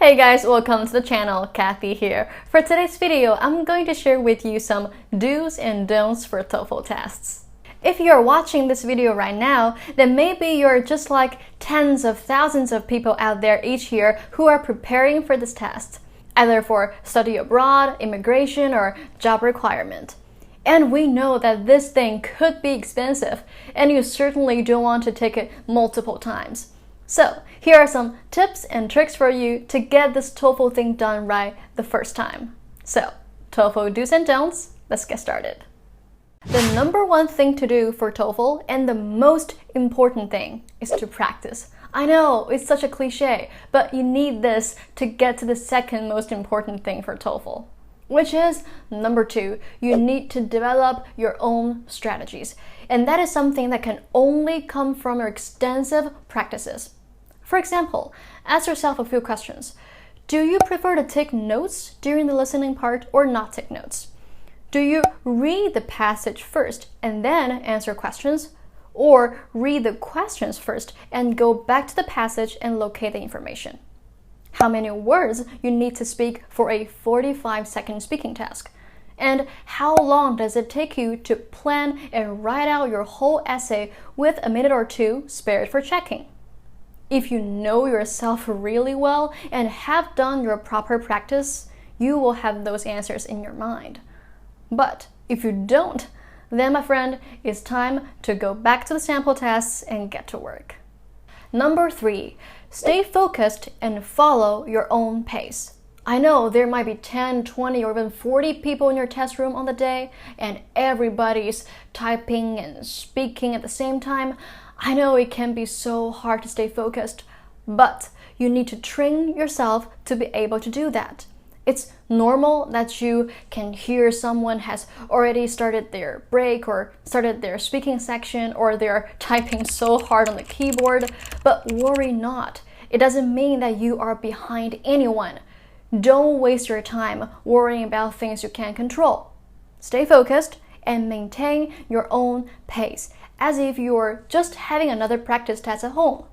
Hey guys, welcome to the channel, Kathy here. For today's video, I'm going to share with you some do's and don'ts for TOEFL tests. If you're watching this video right now, then maybe you're just like tens of thousands of people out there each year who are preparing for this test, either for study abroad, immigration, or job requirement. And we know that this thing could be expensive, and you certainly don't want to take it multiple times. So, here are some tips and tricks for you to get this TOEFL thing done right the first time. So, TOEFL do's and don'ts, let's get started. The number one thing to do for TOEFL, and the most important thing, is to practice. I know, it's such a cliche, but you need this to get to the second most important thing for TOEFL, which is number two, you need to develop your own strategies. And that is something that can only come from your extensive practices. For example, ask yourself a few questions. Do you prefer to take notes during the listening part or not take notes? Do you read the passage first and then answer questions? Or read the questions first and go back to the passage and locate the information? How many words you need to speak for a 45-second speaking task? And how long does it take you to plan and write out your whole essay with a minute or two spared for checking? If you know yourself really well and have done your proper practice, you will have those answers in your mind. But if you don't, then my friend, it's time to go back to the sample tests and get to work. Number three, stay focused and follow your own pace. I know there might be 10, 20, or even 40 people in your test room on the day, and everybody's typing and speaking at the same time. I know it can be so hard to stay focused, but you need to train yourself to be able to do that. It's normal that you can hear someone has already started their break or started their speaking section, or they're typing so hard on the keyboard, but worry not. It doesn't mean that you are behind anyone. Don't waste your time worrying about things you can't control. Stay focused and maintain your own pace, as if you're just having another practice test at home.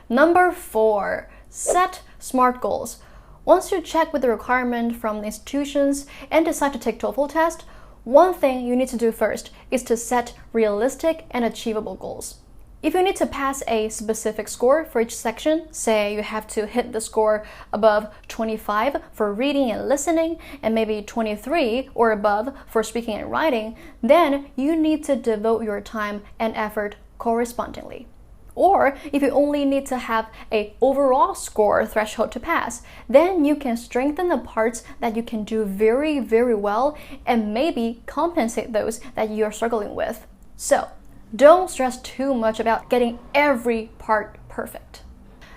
Number four, set SMART goals. Once you check with the requirement from the institutions and decide to take TOEFL test, one thing you need to do first is to set realistic and achievable goals. If you need to pass a specific score for each section, say you have to hit the score above 25 for reading and listening, and maybe 23 or above for speaking and writing, then you need to devote your time and effort correspondingly. Or if you only need to have an overall score threshold to pass, then you can strengthen the parts that you can do very, very well and maybe compensate those that you are struggling with. So, don't stress too much about getting every part perfect.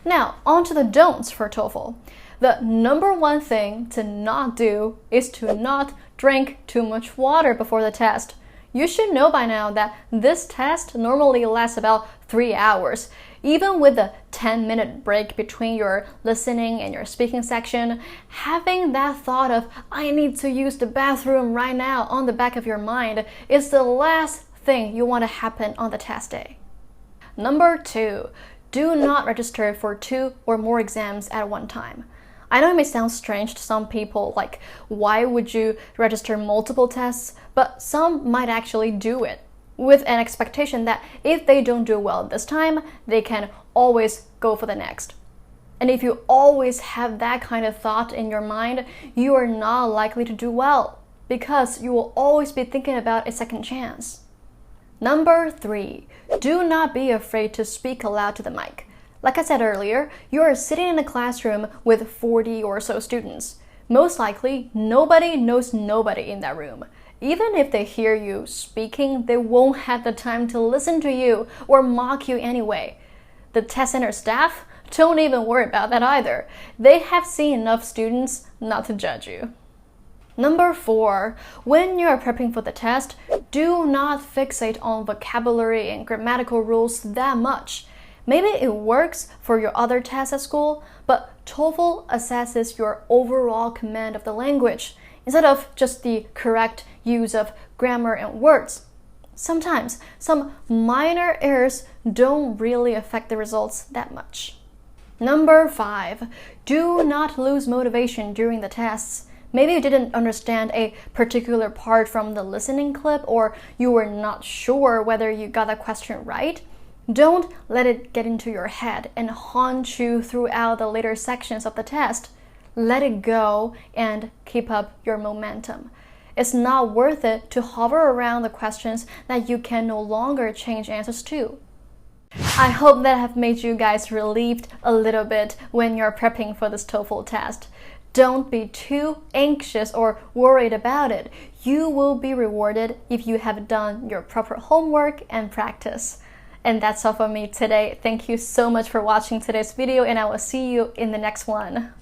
Now, on to the don'ts for TOEFL. The number one thing to not do is to not drink too much water before the test. You should know by now that this test normally lasts about 3 hours. Even with a 10-minute break between your listening and your speaking section, having that thought of, I need to use the bathroom right now on the back of your mind is the last thing you want to happen on the test day. Number two, do not register for 2 or more exams at one time. I know it may sound strange to some people, like why would you register multiple tests, but some might actually do it with an expectation that if they don't do well this time, they can always go for the next. And if you always have that kind of thought in your mind, you are not likely to do well because you will always be thinking about a second chance. Number three, do not be afraid to speak aloud to the mic. Like I said earlier, you are sitting in a classroom with 40 or so students. Most likely, nobody knows nobody in that room. Even if they hear you speaking, they won't have the time to listen to you or mock you anyway. The test center staff, don't even worry about that either. They have seen enough students not to judge you. Number four, when you are prepping for the test, do not fixate on vocabulary and grammatical rules that much. Maybe it works for your other tests at school, but TOEFL assesses your overall command of the language instead of just the correct use of grammar and words. Sometimes, some minor errors don't really affect the results that much. Number 5, Do not lose motivation during the tests. Maybe you didn't understand a particular part from the listening clip, or you were not sure whether you got the question right. Don't let it get into your head and haunt you throughout the later sections of the test. Let it go and keep up your momentum. It's not worth it to hover around the questions that you can no longer change answers to. I hope that have made you guys relieved a little bit when you're prepping for this TOEFL test. Don't be too anxious or worried about it. You will be rewarded if you have done your proper homework and practice. And that's all for me today. Thank you so much for watching today's video, and I will see you in the next one.